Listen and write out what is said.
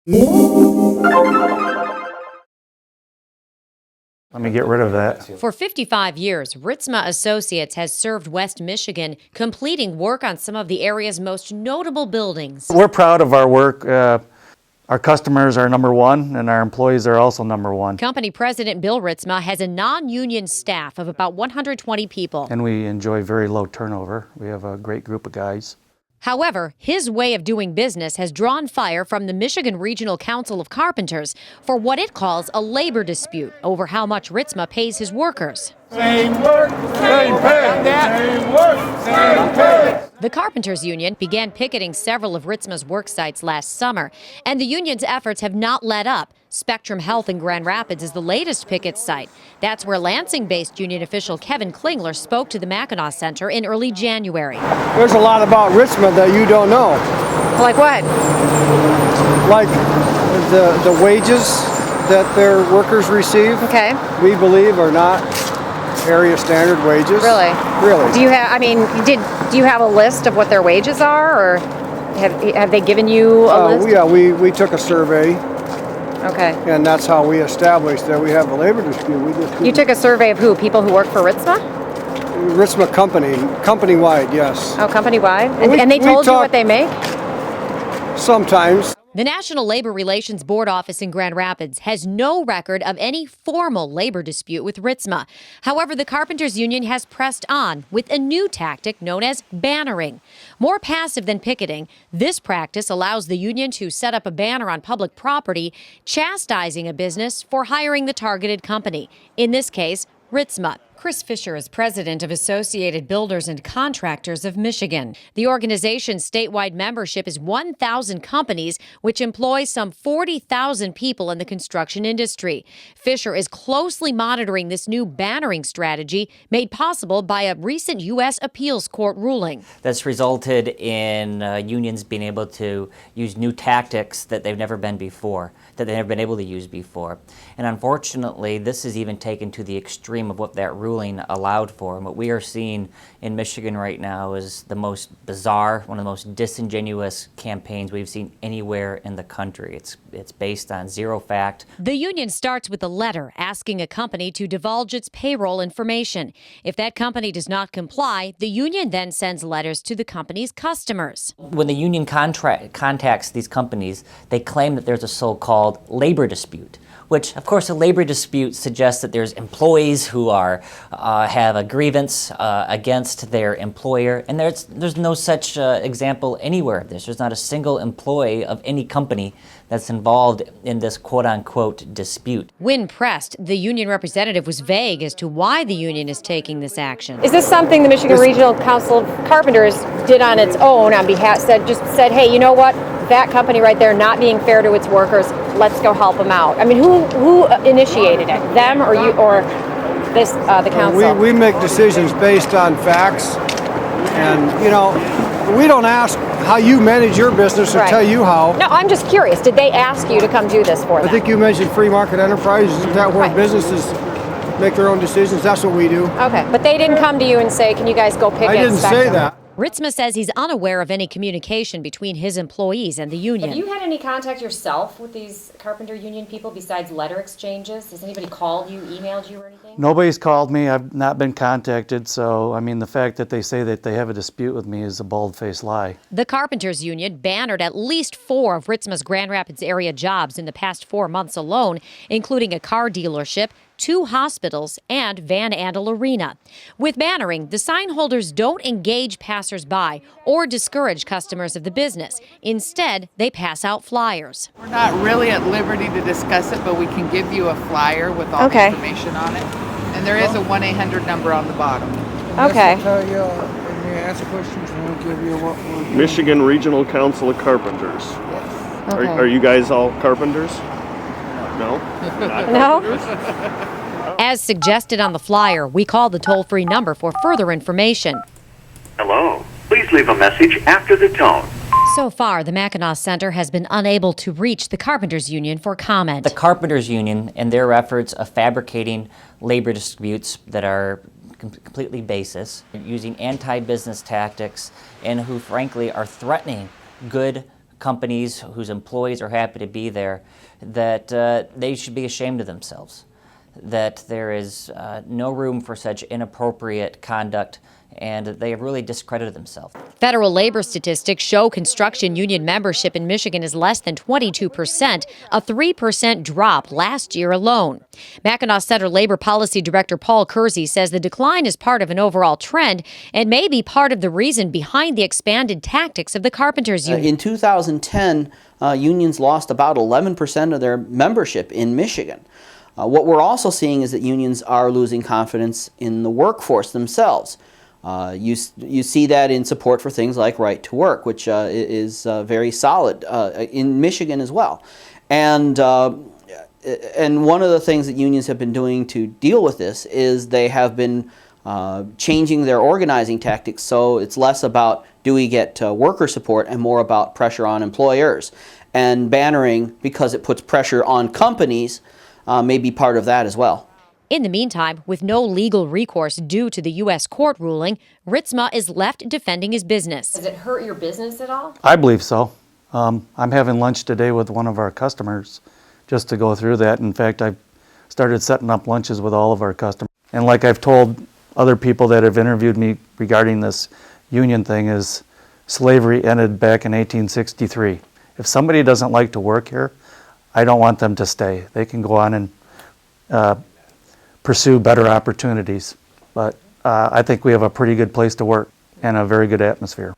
Let me get rid of that. For 55 years, Ritzma Associates has served West Michigan, completing work on some of the area's most notable buildings. We're proud of our work. Our customers are number one, and our employees are also number one. Company President Bill Ritzma has a non-union staff of about 120 people. And we enjoy very low turnover. We have a great group of guys. However, his way of doing business has drawn fire from the Michigan Regional Council of Carpenters for what it calls a labor dispute over how much Ritzma pays his workers. Same work, same pay. Same work, same pay. The Carpenters Union began picketing several of Ritzma's work sites last summer, and the union's efforts have not let up. Spectrum Health in Grand Rapids is the latest picket site. That's where Lansing-based union official Kevin Klingler spoke to the Mackinac Center in early January. There's a lot about Ritzma that you don't know. Like what? Like the wages that their workers receive. Okay. We believe are not area standard wages. Really? Really. Do you have? I mean, do you have a list of what their wages are, or have they given you a list? Yeah, we took a survey. Okay. And that's how we established that we have a labor dispute. You took a survey of who? People who work for Ritzma? Ritzma company-wide, yes. Oh, company-wide? And they told you what they make? Sometimes. The National Labor Relations Board office in Grand Rapids has no record of any formal labor dispute with Ritzma. However, the Carpenters Union has pressed on with a new tactic known as bannering. More passive than picketing, this practice allows the union to set up a banner on public property, chastising a business for hiring the targeted company, in this case, Ritzma. Chris Fisher is president of Associated Builders and Contractors of Michigan. The organization's statewide membership is 1,000 companies, which employ some 40,000 people in the construction industry. Fisher is closely monitoring this new bannering strategy made possible by a recent U.S. appeals court ruling. That's resulted in unions being able to use new tactics that they've never been able to use before. And unfortunately, this is even taken to the extreme of what that ruling allowed for. And what we are seeing in Michigan right now is the most bizarre, one of the most disingenuous campaigns we've seen anywhere in the country. It's based on zero fact. The union starts with a letter asking a company to divulge its payroll information. If that company does not comply, the union then sends letters to the company's customers. When the union contacts these companies, they claim that there's a so-called labor dispute, which, of course, a labor dispute suggests that there's employees who have a grievance against their employer, and there's no such example anywhere of this. There's not a single employee of any company that's involved in this quote-unquote dispute. When pressed, the union representative was vague as to why the union is taking this action. Is this something the Michigan Regional Council of Carpenters did on its own on behalf, said, hey, you know what? That company right there not being fair to its workers, let's go help them out. I mean, who initiated it? Them or you or the council? We make decisions based on facts, and we don't ask how you manage your business or tell you how. No, I'm just curious. Did they ask you to come do this for them? I think you mentioned free market enterprise. Isn't that where businesses make their own decisions? That's what we do. Okay, but they didn't come to you and say, can you guys go picket? I didn't say that. Ritzma says he's unaware of any communication between his employees and the union. Have you had any contact yourself with these Carpenter Union people besides letter exchanges? Has anybody called you, emailed you, or anything? Nobody's called me. I've not been contacted. So, I mean, the fact that they say that they have a dispute with me is a bald-faced lie. The Carpenters Union bannered at least 4 of Ritzma's Grand Rapids area jobs in the past 4 months alone, including a car dealership, 2 hospitals, and Van Andel Arena. With bannering, the sign holders don't engage passersby or discourage customers of the business. Instead, they pass out flyers. We're not really at liberty to discuss it, but we can give you a flyer with all the information on it. And there is a 1-800 number on the bottom. Okay. Tell you, when you ask questions, we'll give you what we're doing. Michigan Regional Council of Carpenters. Yes. Okay. Are you guys all carpenters? No? No? As suggested on the flyer, we call the toll-free number for further information. Hello. Please leave a message after the tone. So far, the Mackinac Center has been unable to reach the Carpenters Union for comment. The Carpenters Union and their efforts of fabricating labor disputes that are completely baseless, using anti-business tactics, and who frankly are threatening good companies whose employees are happy to be there, that they should be ashamed of themselves, that there is no room for such inappropriate conduct, and they have really discredited themselves. Federal labor statistics show construction union membership in Michigan is less than 22%, a 3% drop last year alone. Mackinac Center Labor Policy Director Paul Kersey says the decline is part of an overall trend and may be part of the reason behind the expanded tactics of the Carpenters union. In 2010, unions lost about 11% of their membership in Michigan. What we're also seeing is that unions are losing confidence in the workforce themselves. You see that in support for things like right to work, which is very solid in Michigan as well. And one of the things that unions have been doing to deal with this is they have been changing their organizing tactics, so it's less about do we get worker support and more about pressure on employers. And bannering, because it puts pressure on companies, may be part of that as well. In the meantime, with no legal recourse due to the U.S. court ruling, Ritzma is left defending his business. Does it hurt your business at all? I believe so. I'm having lunch today with one of our customers just to go through that. In fact, I've started setting up lunches with all of our customers. And like I've told other people that have interviewed me regarding this union thing, is slavery ended back in 1863. If somebody doesn't like to work here, I don't want them to stay. They can go on and pursue better opportunities. But I think we have a pretty good place to work and a very good atmosphere.